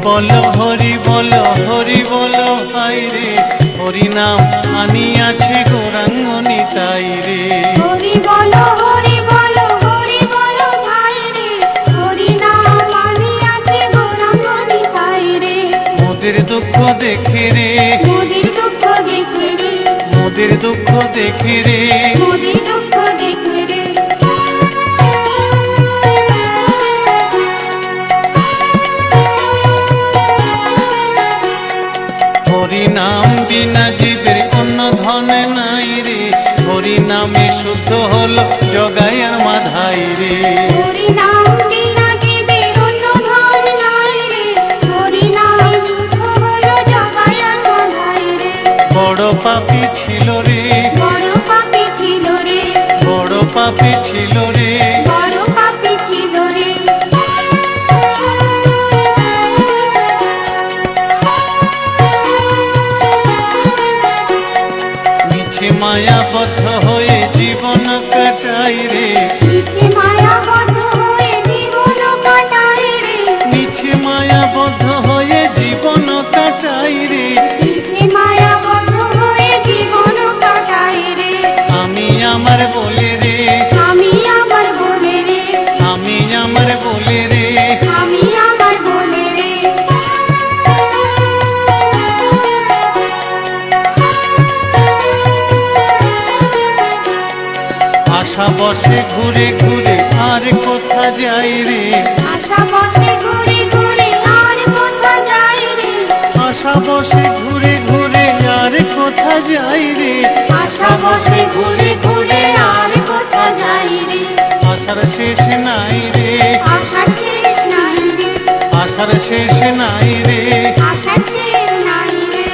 বলো হরি বলো ভাই রে, হরি নাম আনিয়াছে গৌরাঙ্গ নিতাই রে। হরি বলো ভাই রে, হরি নাম আনিয়াছে গৌরাঙ্গ নিতাই রে। মোদের দুঃখ দেখে রে, মোদের দুঃখ দেখে রে, মোদের দুঃখ দেখে রে, মোদের দুঃখ দেখে রে। হরি নাম বিনা জীবের অন্য ধন নাই রে, হরি নামে শুদ্ধ হলো জগায়ার মাধাই রে। হরি নাম বিনা জীবের অন্য ধন নাই রে, হরি নাম শুদ্ধ হলো জগায়ার মাধাই রে। বড় পাপী ছিল রে, বড় পাপী ছিল রে, বড় পাপী ছিল রে, বড় পাপী ছিল রে। মিছে মায়াবদ্ধ হয়ে জীবন কাটাই রে, মিছে মায়াবদ্ধ হয়ে জীবন কাটাই রে, মিছে মায়াবদ্ধ হয়ে জীবন কাটাই রে। মিছে মায়াবদ্ধ হয়ে জীবন কাটাই রে। আমি আমার বলে রে, আমি আমার বলে রে, আমি আমার বলে রে, আমি আমার বলে রে। আশা বসে ঘুরে ঘুরে আর কোথা যাই রে, আশা বসে ঘুরে ঘুরে আর কোথা যাই রে, আশা বসে ঘুরে ঘুরে আর কোথা যাই রে, আশা বসে ঘুরে ঘুরে আর কোথা যাই রে। আশার শেষ নাই রে, আশার শেষ নাই রে, আশার শেষ নাই রে। আশার শেষ নাই রে।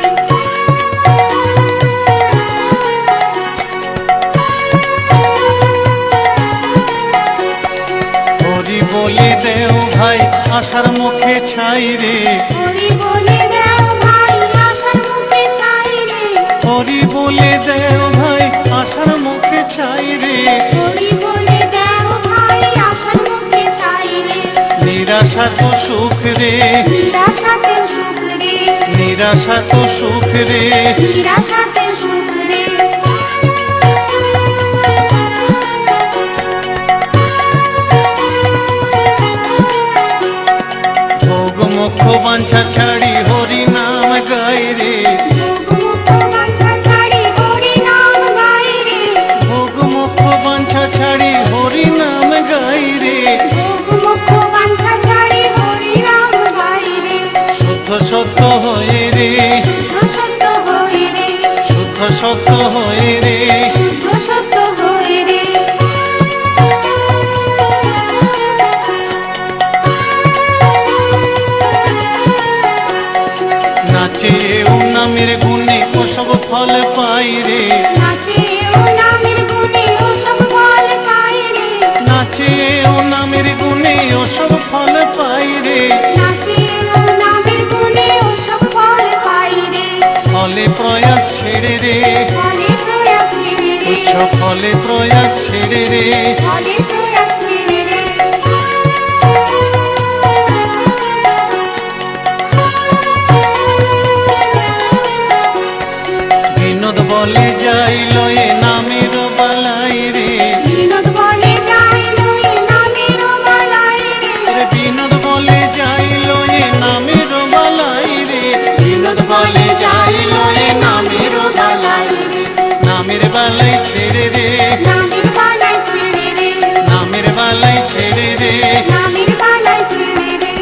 হরি বলে দেও ভাই আশার মুখে ছাই রে, হরি বলে দাও ভাই আশার মুখে ছাই রে, হরি বলে দেও ভাই আশার মুখে ছাই রে। হরি বলে দাও ভাই আশার মুখে ছাই রে। নিরাশা তো সুখ রে, নিরাশাতে সুখ রে, নিরাশা তো সুখ রে, নিরাশাতে সুখ রে। ভোগ মুখ বাঞ্ছা ছাড়ি হরি নাম গাই রে, মুখ বাঞ্ছা ছাড়ি হরি নাম গাই রে, ভোগ মুখ বাঞ্ছা ছাড়ি হরি নাম গাই রে। মুখ বাঞ্ছা ছাড়ি হরি নাম গাই রে। শুদ্ধ সত্য হয়ে রে, শুদ্ধ সত্য হয়ে রে, শুদ্ধ সত্য হয়ে রে, শুদ্ধ সত্য হয়ে রে। নাচে ও নামের গুণে ও সব ফল পাই রে, নাচে ও নামের গুণে ও সব ফল পাই রে, নাচে ও নামের গুণে ও সব ফল পাই রে। নাচে ও নামের গুণে ও সব ফল পাই রে। ফলে প্রয়াস ছেড়ে রে, ফলে প্রয়াস ছেড়ে রে, তুচ্ছ ফলে প্রয়াস ছেড়ে রে। ফলে প্রয়াস ছেড়ে রে। বিনোদ বলে যাই লয়ে নামের বালাই রে, বিনোদ বলে যাই লয়ে নামের বালাই রে, বিনোদ বলে যাই লয়ে নামের বালাই রে, বিনোদ বলে যাই লয়ে নামের বালাই রে। নামের বালাই ছেড়ে রে, নামের বালাই ছেড়ে রে, নামের বালাই ছেড়ে রে। নামের বালাই ছেড়ে রে।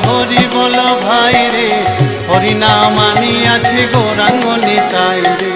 হরি বলো ভাই রে, হরি নাম আনিয়াছে গৌরাঙ্গ নিতাই রে।